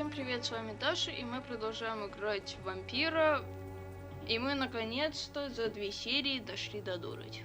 Всем привет, с вами Даша, и мы продолжаем играть в Вампира. И мы наконец-то за 2 серии дошли до дурочки.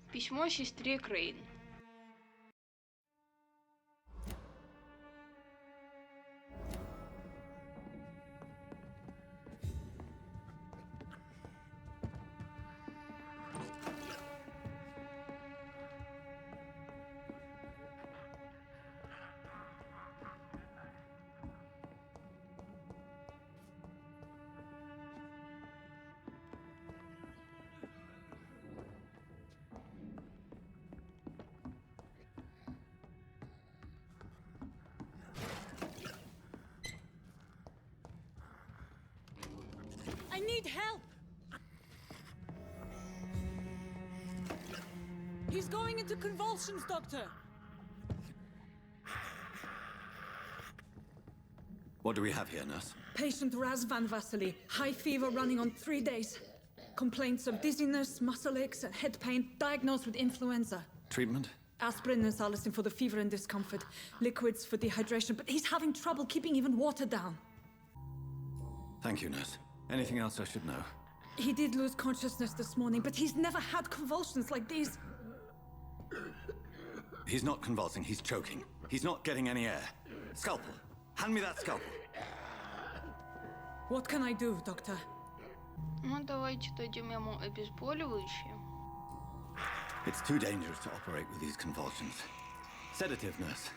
Письмо сестре Крейн. I need help! He's going into convulsions, Doctor! What do we have here, nurse? Patient Raz Van Vasily, high fever running on 3 days. Complaints of dizziness, muscle aches, and head pain, diagnosed with influenza. Treatment? Aspirin and salicin for the fever and discomfort, liquids for dehydration, but he's having trouble keeping even water down. Thank you, nurse. Anything else I should know? He did lose consciousness this morning, but he's never had convulsions like these. He's not convulsing, he's choking. He's not getting any air. Scalpel! Hand me that scalpel! What can I do, Doctor? Ну, давайте дадим ему обезболивающее. It's too dangerous to operate with these convulsions. Sedative, nurse.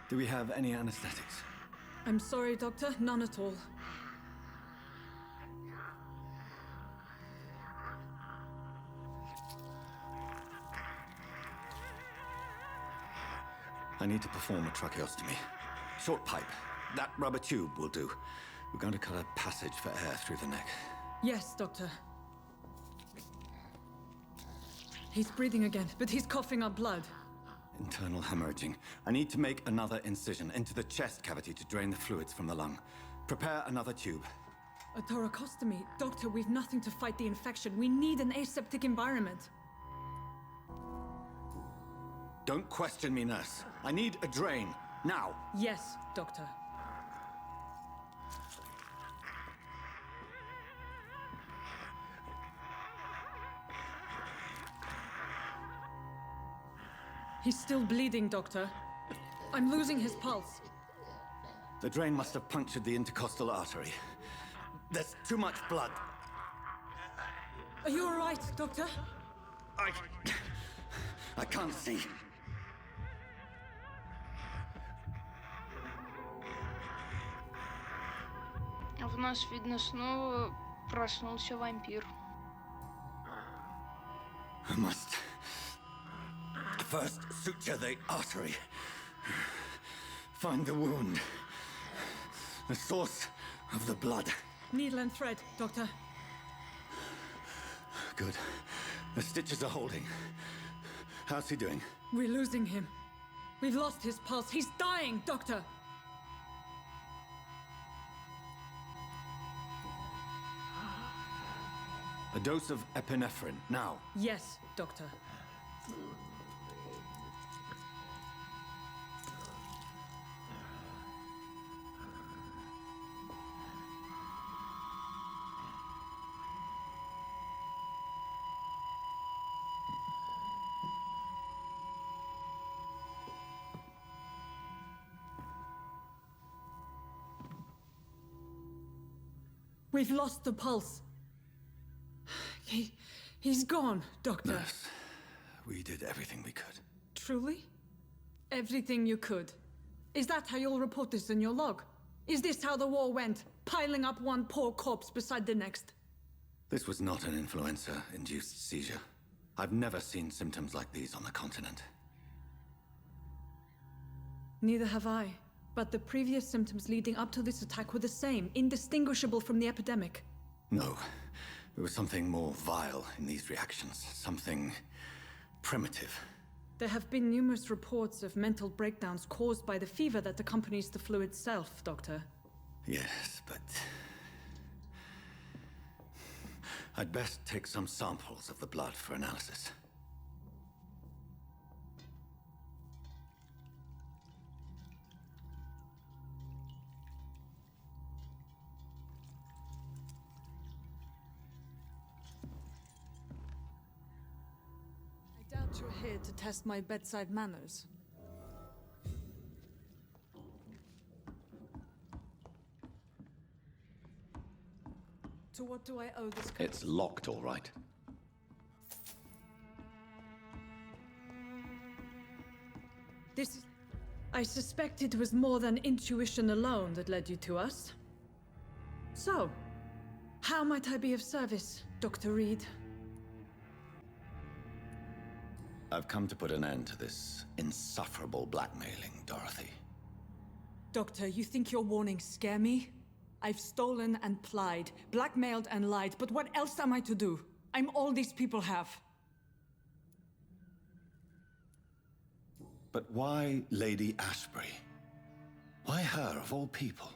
Do we have any anesthetics? I'm sorry, Doctor, none at all. I need to perform a tracheostomy. Short pipe. That rubber tube will do. We're going to cut a passage for air through the neck. Yes, Doctor. He's breathing again, but he's coughing up blood. Internal hemorrhaging. I need to make another incision into the chest cavity to drain the fluids from the lung. Prepare another tube. A thoracostomy? Doctor, we've nothing to fight the infection. We need an aseptic environment. Don't question me, nurse. I need a drain. Now. Yes, Doctor. He's still bleeding, Doctor. I'm losing his pulse. The drain must have punctured the intercostal artery. There's too much blood. Are you all right, Doctor? I can't see. В нас, видно, снова проснулся вампир. I must first suture the artery. Find the wound. The source of the blood. Needle and thread, Doctor. Good. The stitches are holding. How's he doing? We're losing him. We've lost his pulse. He's dying, Doctor! A dose of epinephrine, now. Yes, Doctor. We've lost the pulse. He's gone, Doctor. Nurse, we did everything we could. Truly? Everything you could. Is that how you'll report this in your log? Is this how the war went? Piling up one poor corpse beside the next? This was not an influenza-induced seizure. I've never seen symptoms like these on the continent. Neither have I. But the previous symptoms leading up to this attack were the same, indistinguishable from the epidemic. No. There was something more vile in these reactions. Something primitive. There have been numerous reports of mental breakdowns caused by the fever that accompanies the flu itself, Doctor. Yes, but... I'd best take some samples of the blood for analysis. I doubt you're here to test my bedside manners. To what do I owe this? It's locked, all right. I suspect it was more than intuition alone that led you to us. So, how might I be of service, Dr. Reed? I've come to put an end to this insufferable blackmailing, Dorothy. Doctor, you think your warnings scare me? I've stolen and plied, blackmailed and lied, but what else am I to do? I'm all these people have. But why Lady Ashbury? Why her, of all people?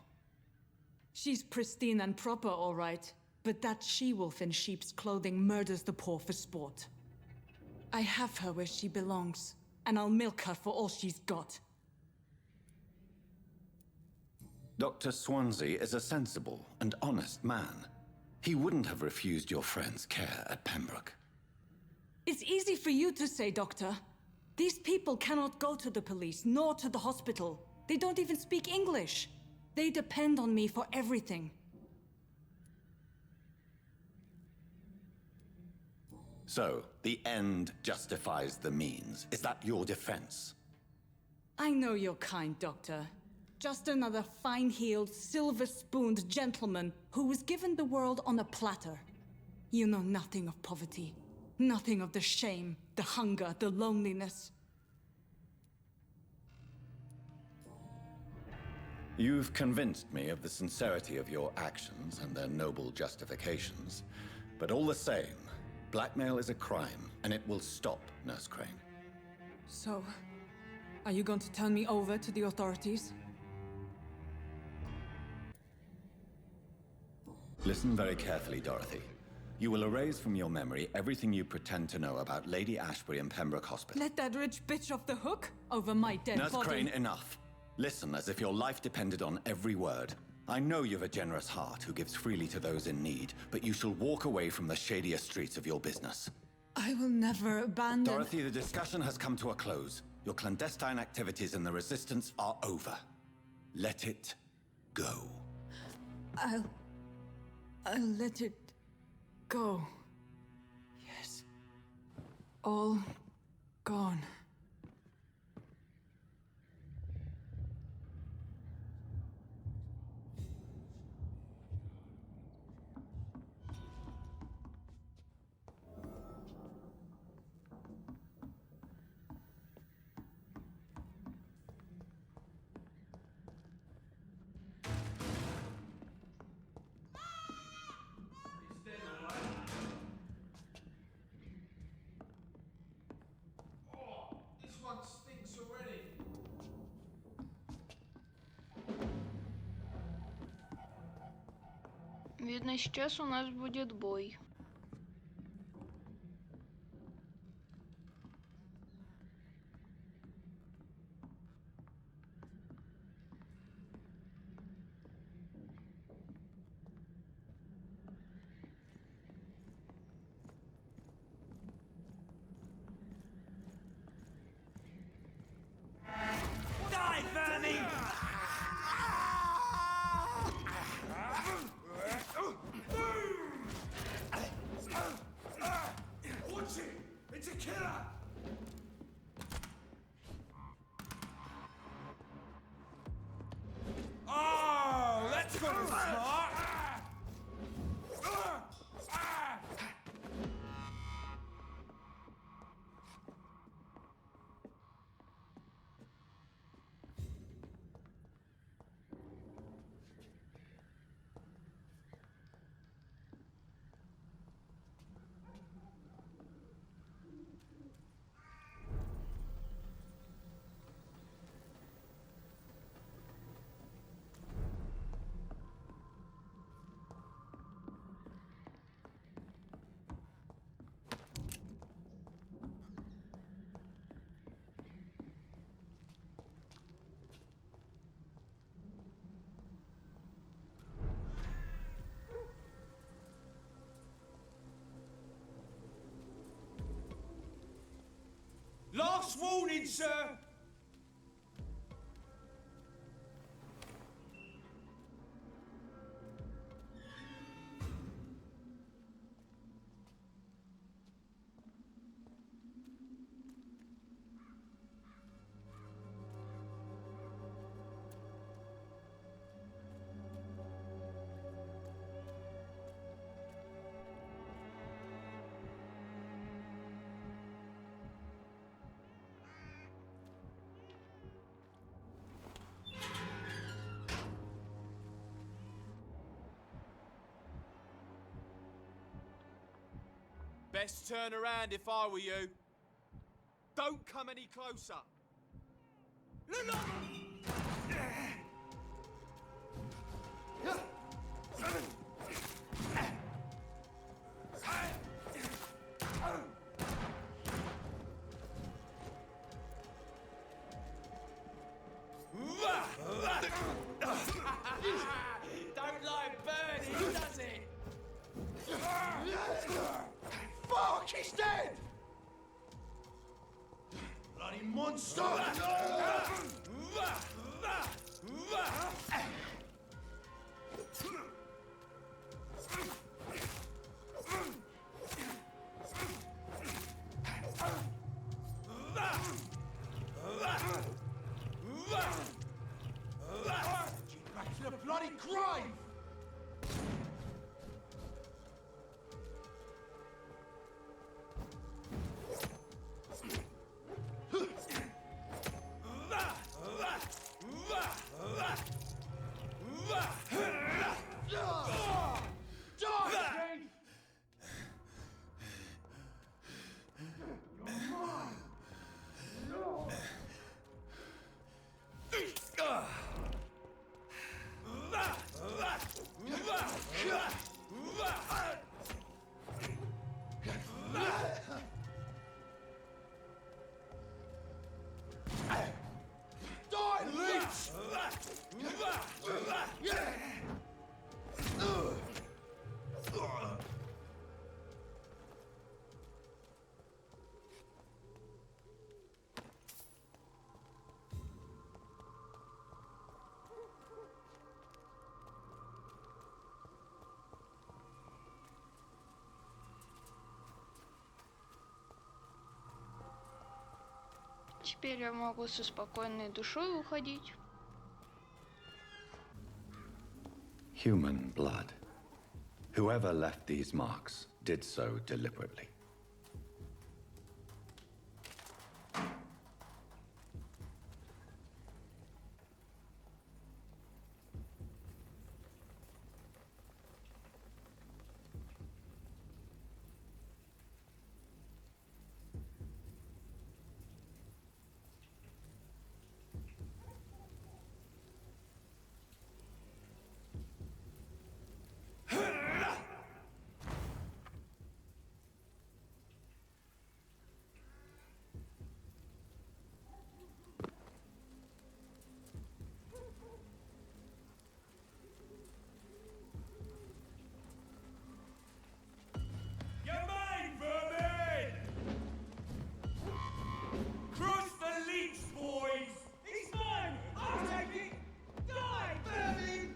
She's pristine and proper, all right. But that she-wolf in sheep's clothing murders the poor for sport. I have her where she belongs, and I'll milk her for all she's got. Dr. Swansea is a sensible and honest man. He wouldn't have refused your friend's care at Pembroke. It's easy for you to say, Doctor. These people cannot go to the police, nor to the hospital. They don't even speak English. They depend on me for everything. So, the end justifies the means. Is that your defense? I know you're kind, Doctor. Just another fine-heeled, silver-spooned gentleman who was given the world on a platter. You know nothing of poverty. Nothing of the shame, the hunger, the loneliness. You've convinced me of the sincerity of your actions and their noble justifications. But all the same, blackmail is a crime, and it will stop, Nurse Crane. So, are you going to turn me over to the authorities? Listen very carefully, Dorothy. You will erase from your memory everything you pretend to know about Lady Ashbury and Pembroke Hospital. Let that rich bitch off the hook over my dead Nurse body. Crane, enough. Listen as if your life depended on every word. I know you've a generous heart who gives freely to those in need, but you shall walk away from the shadier streets of your business. I will never abandon... Dorothy, the discussion has come to a close. Your clandestine activities in the Resistance are over. Let it go. I'll let it go. Yes. All gone. Видно, сейчас у нас будет бой. Die, vermin! Last warning, sir! Best turn around if I were you. Don't come any closer. Don't like Bernie, does it? Fuck, he's dead! Bloody monster! Back to the bloody grave! Теперь я могу со спокойной душой уходить. Human blood. Whoever left these marks did so deliberately. Your mine, vermin! Cross the leech, boys! He's mine! I'll take it! Die, vermin!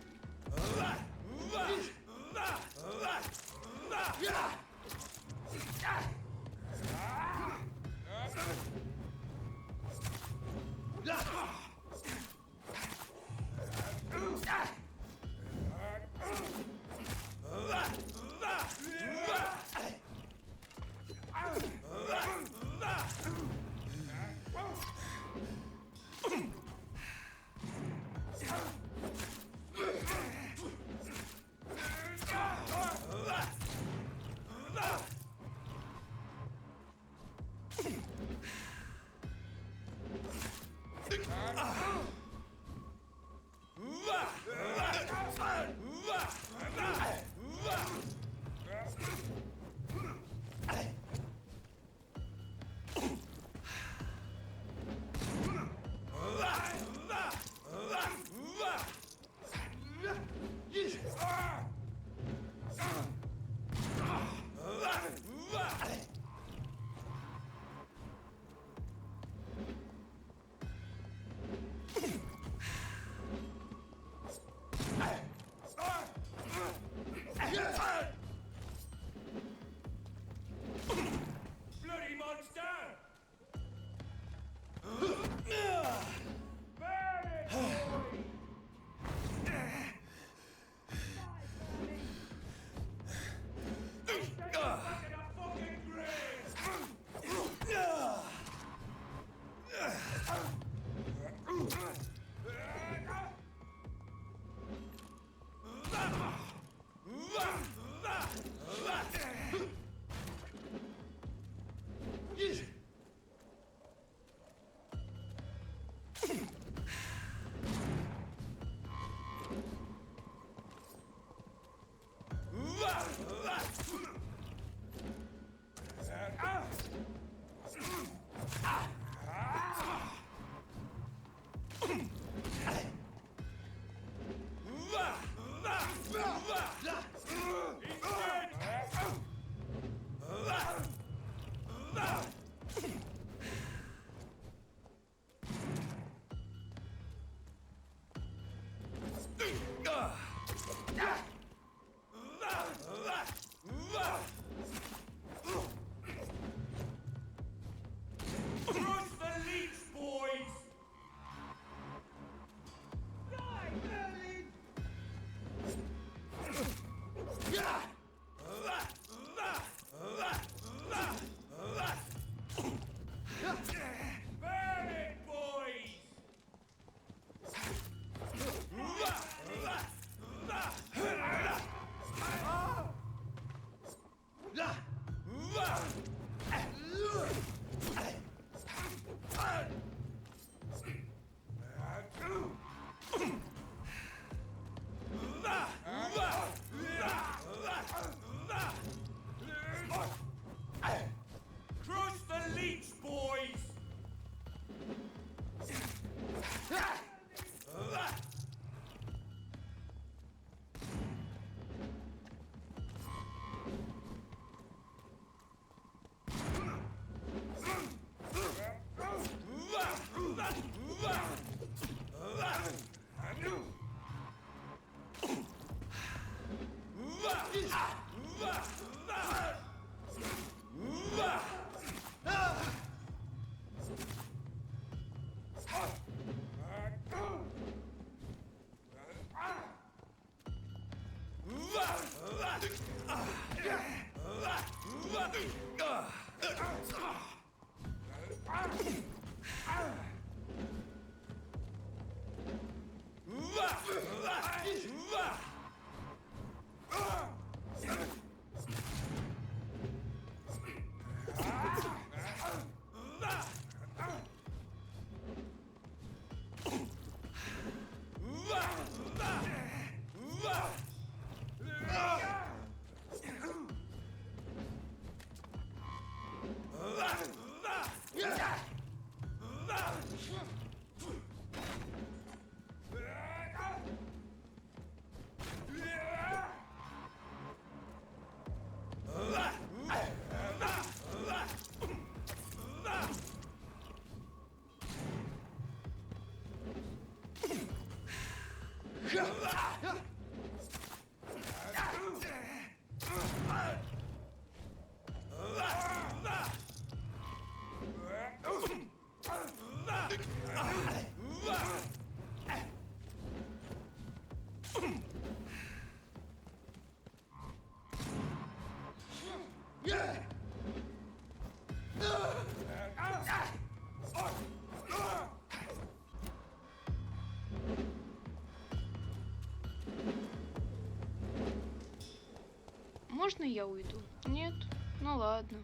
Можно я уйду? Нет? Ну ладно.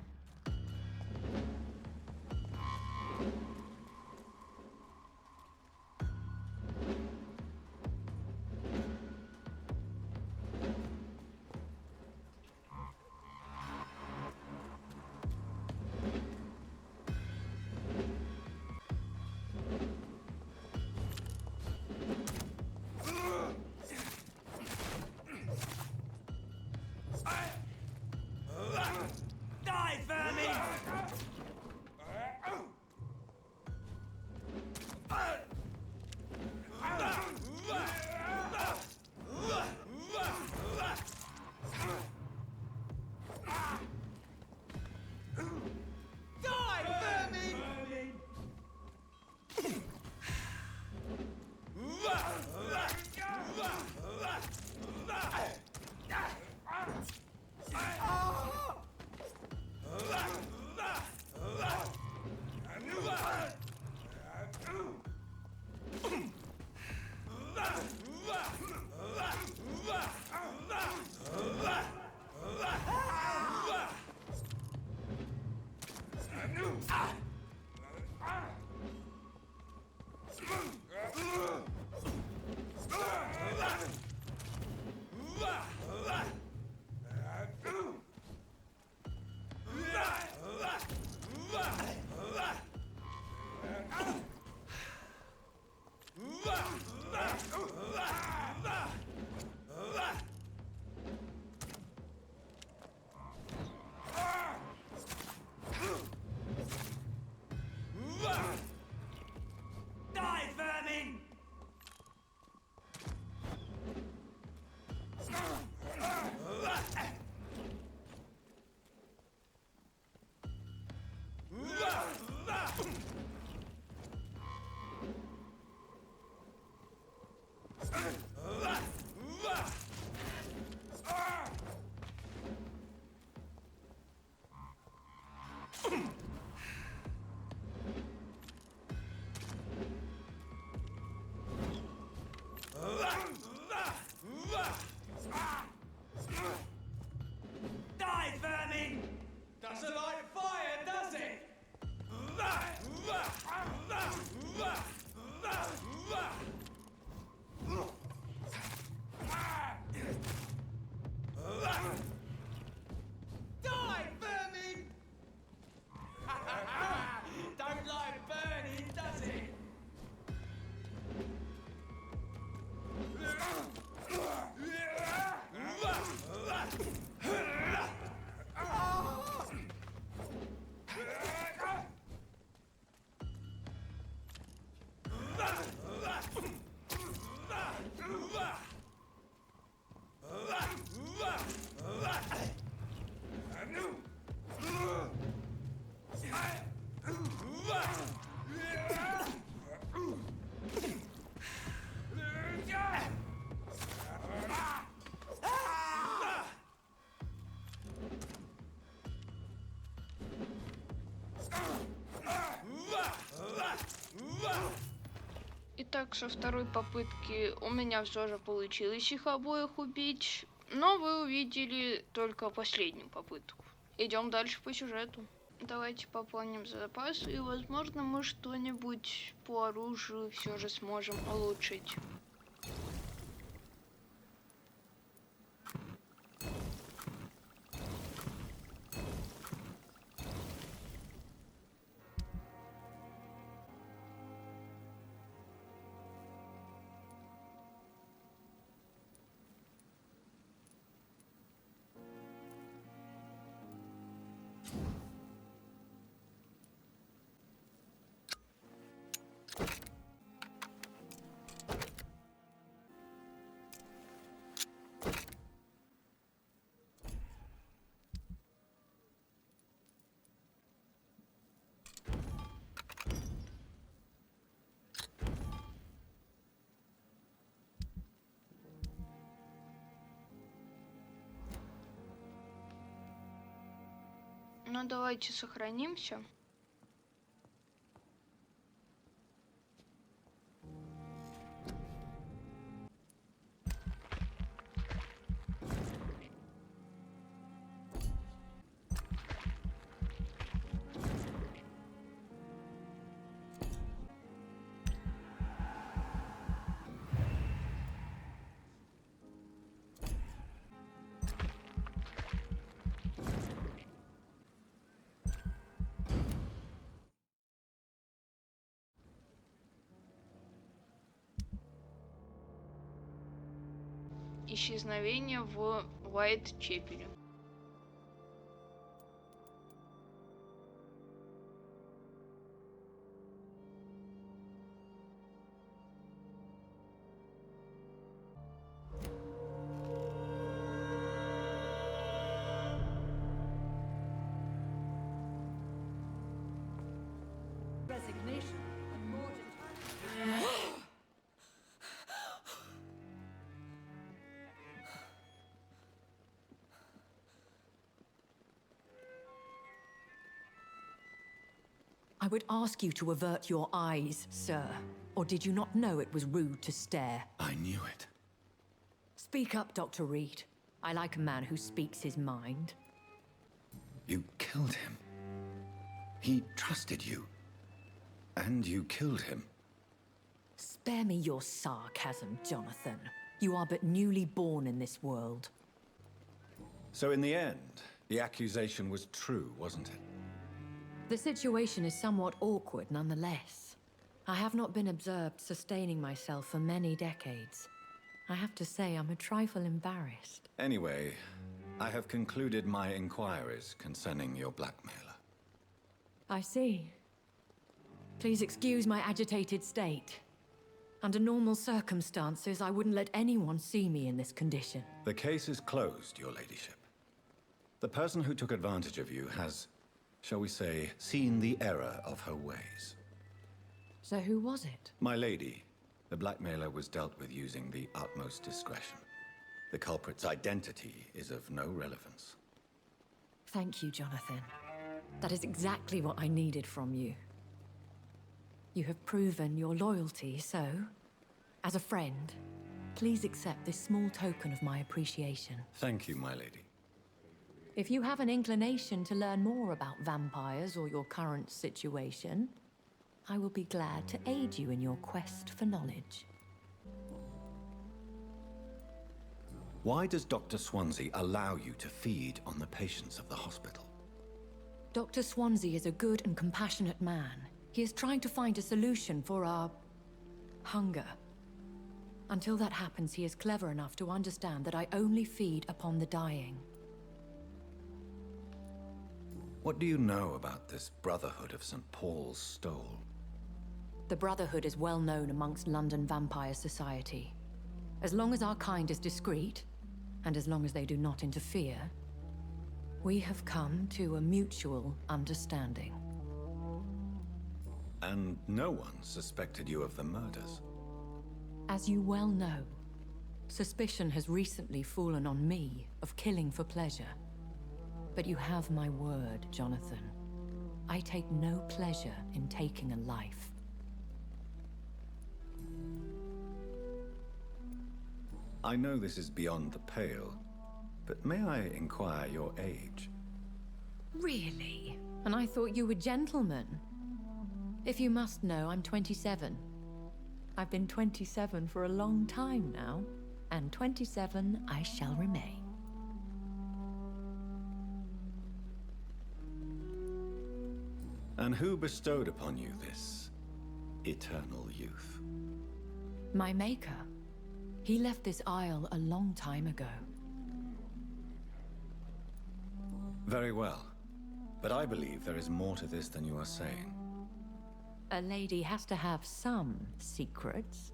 Die, vermin! Итак, со второй попытки у меня все же получилось их обоих убить, но вы увидели только последнюю попытку. Идем дальше по сюжету. Давайте пополним запас, и возможно мы что-нибудь по оружию все же сможем улучшить. Ну давайте сохранимся. Исчезновение в Уайт-Чепеле. Resignation and more I would ask you to avert your eyes, sir. Or did you not know it was rude to stare? I knew it. Speak up, Dr. Reed. I like a man who speaks his mind. You killed him. He trusted you. And you killed him. Spare me your sarcasm, Jonathan. You are but newly born in this world. So in the end, the accusation was true, wasn't it? The situation is somewhat awkward nonetheless. I have not been observed sustaining myself for many decades. I have to say I'm a trifle embarrassed. Anyway, I have concluded my inquiries concerning your blackmailer. I see. Please excuse my agitated state. Under normal circumstances, I wouldn't let anyone see me in this condition. The case is closed, your ladyship. The person who took advantage of you has, shall we say, seen the error of her ways. So who was it? My lady, the blackmailer was dealt with using the utmost discretion. The culprit's identity is of no relevance. Thank you, Jonathan. That is exactly what I needed from you. You have proven your loyalty, so, as a friend, please accept this small token of my appreciation. Thank you, my lady. If you have an inclination to learn more about vampires or your current situation, I will be glad to aid you in your quest for knowledge. Why does Dr. Swansea allow you to feed on the patients of the hospital? Dr. Swansea is a good and compassionate man. He is trying to find a solution for our hunger. Until that happens, he is clever enough to understand that I only feed upon the dying. What do you know about this Brotherhood of St. Paul's Stole? The Brotherhood is well known amongst London vampire society. As long as our kind is discreet, and as long as they do not interfere, we have come to a mutual understanding. And no one suspected you of the murders. As you well know, suspicion has recently fallen on me of killing for pleasure. But you have my word, Jonathan. I take no pleasure in taking a life. I know this is beyond the pale, but may I inquire your age? Really? And I thought you were gentlemen. If you must know, I'm 27. I've been 27 for a long time now, and 27 I shall remain. And who bestowed upon you this eternal youth? My maker. He left this isle a long time ago. Very well. But I believe there is more to this than you are saying. A lady has to have some secrets.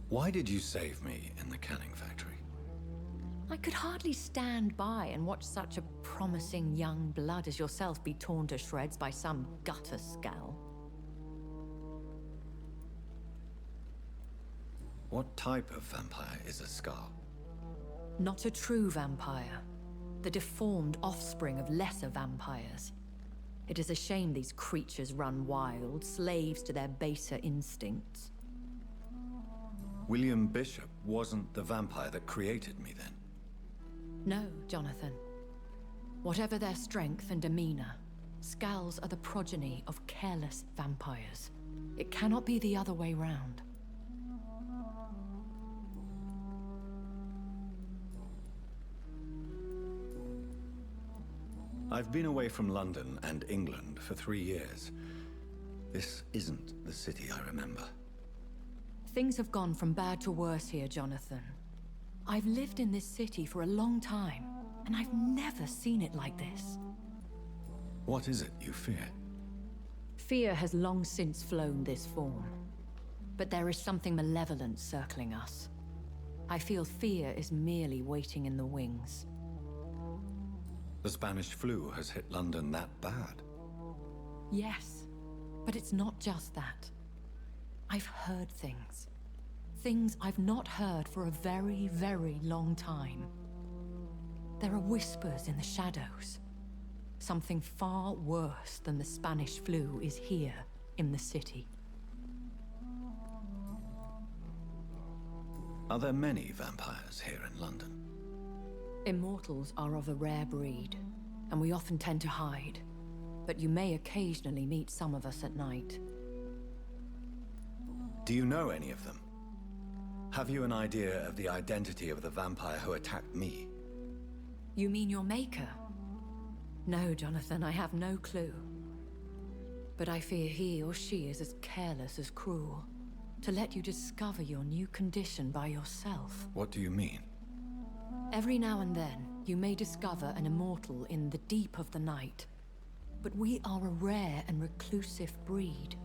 Why did you save me in the canning factory? I could hardly stand by and watch such a promising young blood as yourself be torn to shreds by some gutter scowl. What type of vampire is a Scar? Not a true vampire. The deformed offspring of lesser vampires. It is a shame these creatures run wild, slaves to their baser instincts. William Bishop wasn't the vampire that created me then? No, Jonathan. Whatever their strength and demeanor, Scowls are the progeny of careless vampires. It cannot be the other way round. I've been away from London and England for 3 years. This isn't the city I remember. Things have gone from bad to worse here, Jonathan. I've lived in this city for a long time, and I've never seen it like this. What is it you fear? Fear has long since flown this form. But there is something malevolent circling us. I feel fear is merely waiting in the wings. The Spanish flu has hit London that bad? Yes, but it's not just that. I've heard things. Things I've not heard for a very, very long time. There are whispers in the shadows. Something far worse than the Spanish flu is here in the city. Are there many vampires here in London? Immortals are of a rare breed, and we often tend to hide. But you may occasionally meet some of us at night. Do you know any of them? Have you an idea of the identity of the vampire who attacked me? You mean your maker? No, Jonathan, I have no clue. But I fear he or she is as careless as cruel. To let you discover your new condition by yourself. What do you mean? Every now and then, you may discover an immortal in the deep of the night. But we are a rare and reclusive breed.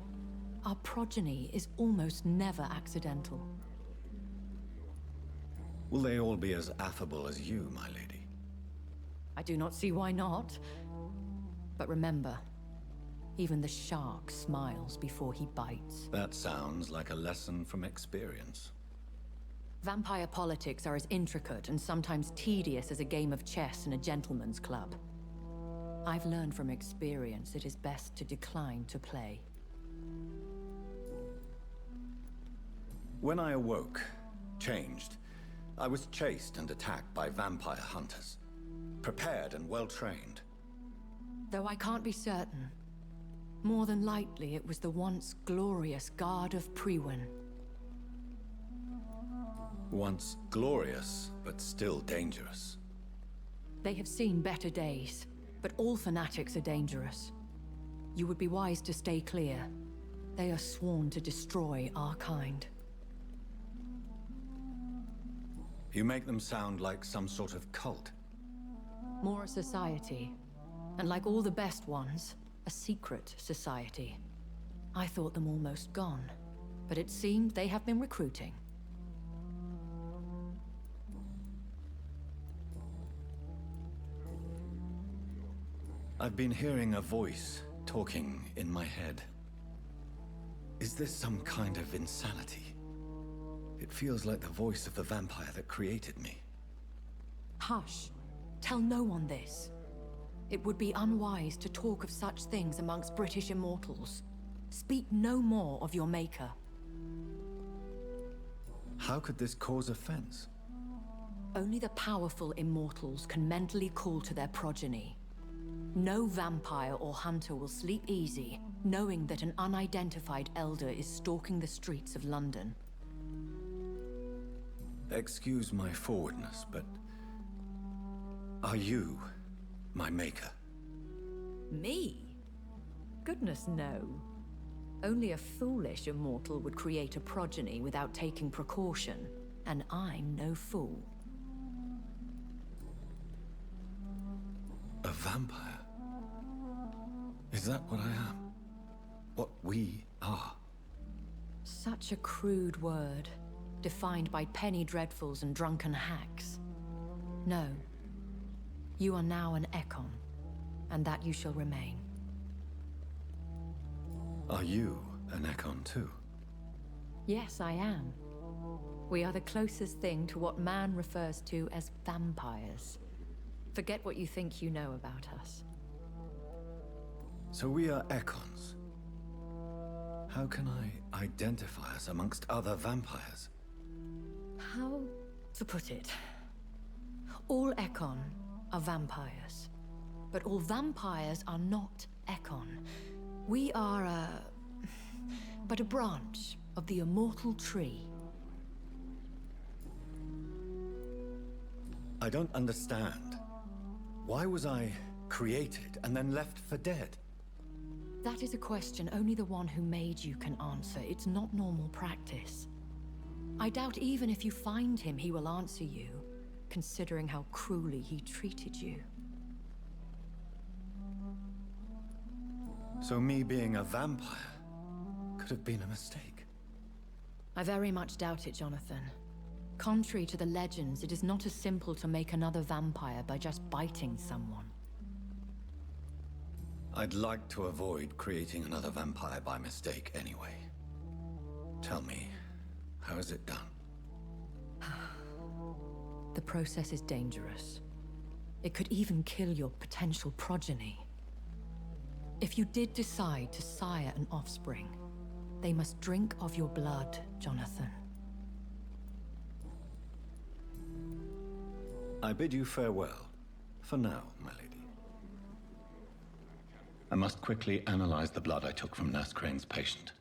Our progeny is almost never accidental. Will they all be as affable as you, my lady? I do not see why not. But remember, even the shark smiles before he bites. That sounds like a lesson from experience. Vampire politics are as intricate and sometimes tedious as a game of chess in a gentleman's club. I've learned from experience it is best to decline to play. When I awoke, changed, I was chased and attacked by vampire hunters. Prepared and well-trained. Though I can't be certain, more than likely it was the once glorious Guard of Priwen. Once glorious, but still dangerous. They have seen better days, but all fanatics are dangerous. You would be wise to stay clear. They are sworn to destroy our kind. You make them sound like some sort of cult. More a society, and like all the best ones, a secret society. I thought them almost gone, but it seemed they have been recruiting. I've been hearing a voice talking in my head. Is this some kind of insanity? It feels like the voice of the vampire that created me. Hush. Tell no one this. It would be unwise to talk of such things amongst British immortals. Speak no more of your maker. How could this cause offense? Only the powerful immortals can mentally call to their progeny. No vampire or hunter will sleep easy, knowing that an unidentified elder is stalking the streets of London. Excuse my forwardness, but are you my maker? Me? Goodness, no. Only a foolish immortal would create a progeny without taking precaution, and I'm no fool. A vampire? Is that what I am? What we are? Such a crude word, defined by penny dreadfuls and drunken hacks. No. You are now an Ekon, and that you shall remain. Are you an Ekon too? Yes, I am. We are the closest thing to what man refers to as vampires. Forget what you think you know about us. So we are Ekons. How can I identify us amongst other vampires? How to put it? All Ekon are vampires. But all vampires are not Ekon. We are but a branch of the immortal tree. I don't understand. Why was I created and then left for dead? That is a question only the one who made you can answer. It's not normal practice. I doubt even if you find him, he will answer you, considering how cruelly he treated you. So me being a vampire could have been a mistake. I very much doubt it, Jonathan. Contrary to the legends, it is not as simple to make another vampire by just biting someone. I'd like to avoid creating another vampire by mistake anyway. Tell me, how is it done? The process is dangerous. It could even kill your potential progeny. If you did decide to sire an offspring, they must drink of your blood, Jonathan. I bid you farewell. For now, my lady. I must quickly analyze the blood I took from Nurse Crane's patient.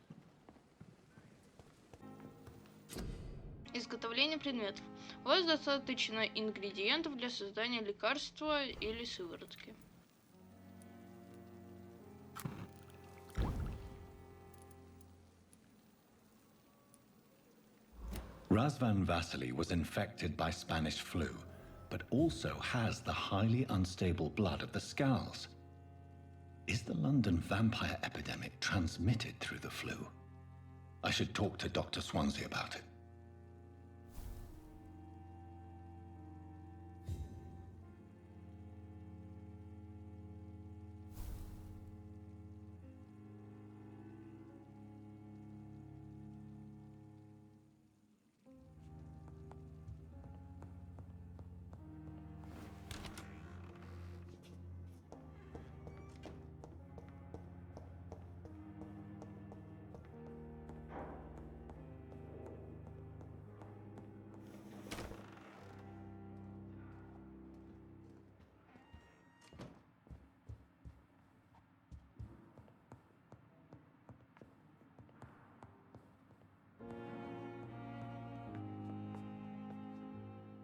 Изготовление предметов. У вас достаточно ингредиентов для создания лекарства или сыворотки. Razvan Vasily was infected by Spanish flu, but also has the highly unstable blood of the Scowls. Is the London vampire epidemic transmitted through the flu? I should talk to Dr. Swansea about it.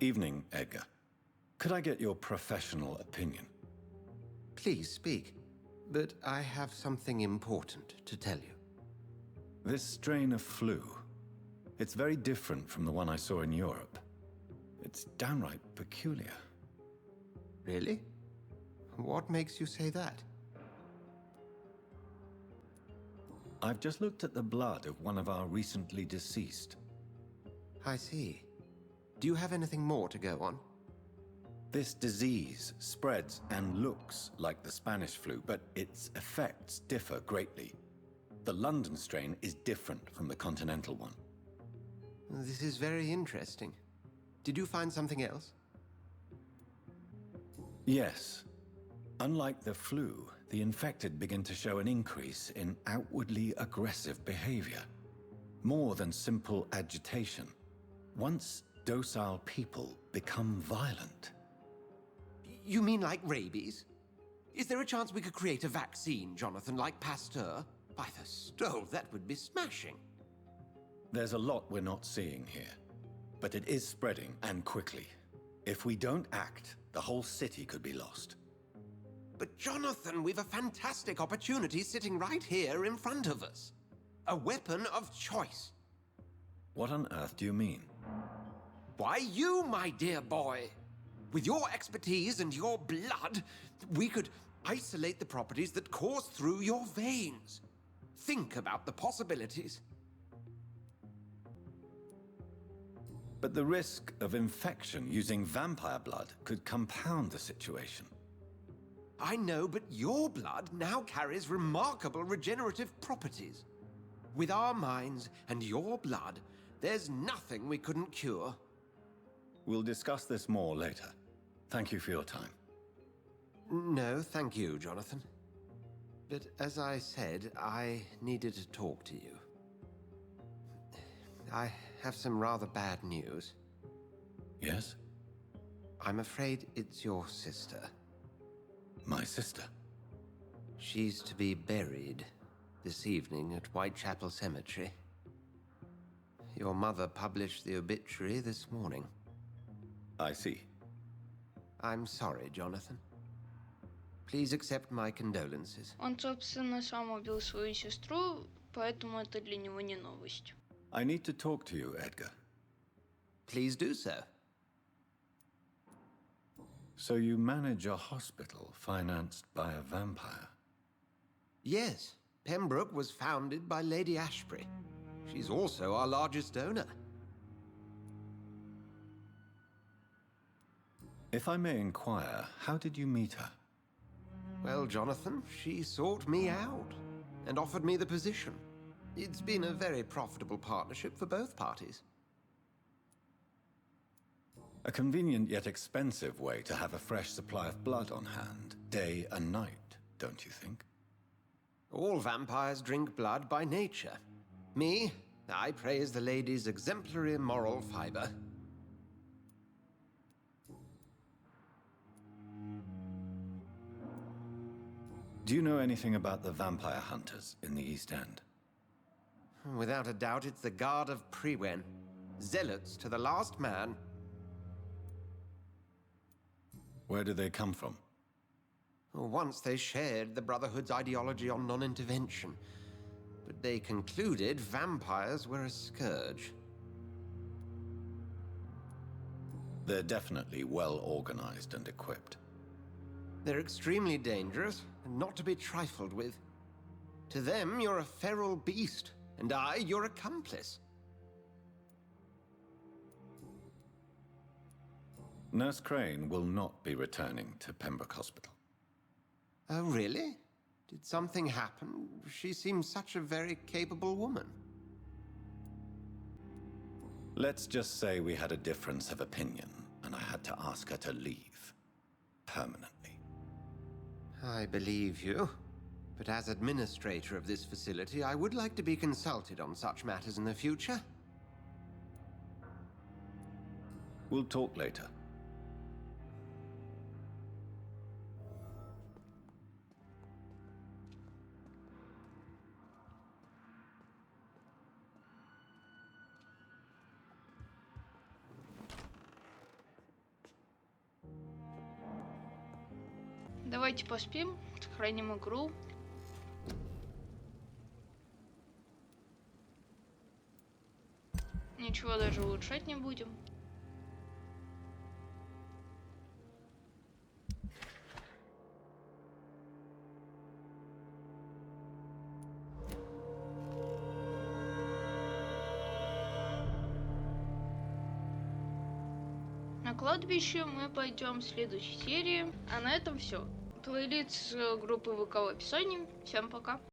Evening, Edgar. Could I get your professional opinion? Please speak, but I have something important to tell you. This strain of flu, it's very different from the one I saw in Europe. It's downright peculiar. Really? What makes you say that? I've just looked at the blood of one of our recently deceased. I see. Do you have anything more to go on? This disease spreads and looks like the Spanish flu, but its effects differ greatly. The London strain is different from the continental one. This is very interesting. Did you find something else? Yes. Unlike the flu, the infected begin to show an increase in outwardly aggressive behavior. More than simple agitation. Once docile people become violent. You mean like rabies? Is there a chance we could create a vaccine, Jonathan, like Pasteur? By the stove, that would be smashing. There's a lot we're not seeing here, but it is spreading, and quickly. If we don't act, the whole city could be lost. But Jonathan, we've a fantastic opportunity sitting right here in front of us. A weapon of choice. What on earth do you mean? Why, you, my dear boy. With your expertise and your blood, we could isolate the properties that course through your veins. Think about the possibilities. But the risk of infection using vampire blood could compound the situation. I know, but your blood now carries remarkable regenerative properties. With our minds and your blood, there's nothing we couldn't cure. We'll discuss this more later. Thank you for your time. No, thank you, Jonathan. But as I said, I needed to talk to you. I have some rather bad news. Yes? I'm afraid it's your sister. My sister? She's to be buried this evening at Whitechapel Cemetery. Your mother published the obituary this morning. I see. I'm sorry, Jonathan. Please accept my condolences. Он, собственно, сам убил свою сестру, поэтому это для него не новость. I need to talk to you, Edgar. Please do so. So you manage a hospital financed by a vampire? Yes, Pembroke was founded by Lady Ashbury. She's also our largest donor. If I may inquire, how did you meet her? Well, Jonathan, she sought me out and offered me the position. It's been a very profitable partnership for both parties. A convenient yet expensive way to have a fresh supply of blood on hand, day and night, don't you think? All vampires drink blood by nature. Me, I praise the lady's exemplary moral fiber. Do you know anything about the vampire hunters in the East End? Without a doubt, it's the Guard of Prewen. Zealots to the last man. Where do they come from? Once they shared the Brotherhood's ideology on non-intervention, but they concluded vampires were a scourge. They're definitely well organized and equipped. They're extremely dangerous and not to be trifled with. To them, you're a feral beast, and I, your accomplice. Nurse Crane will not be returning to Pembroke Hospital. Oh, really? Did something happen? She seems such a very capable woman. Let's just say we had a difference of opinion, and I had to ask her to leave. Permanently. I believe you. But as administrator of this facility, I would like to be consulted on such matters in the future. We'll talk later. Давайте поспим, сохраним игру. Ничего даже улучшать не будем. На кладбище мы пойдем в следующей серии. А на этом все. Плейлист с группы ВК в описании. Всем пока.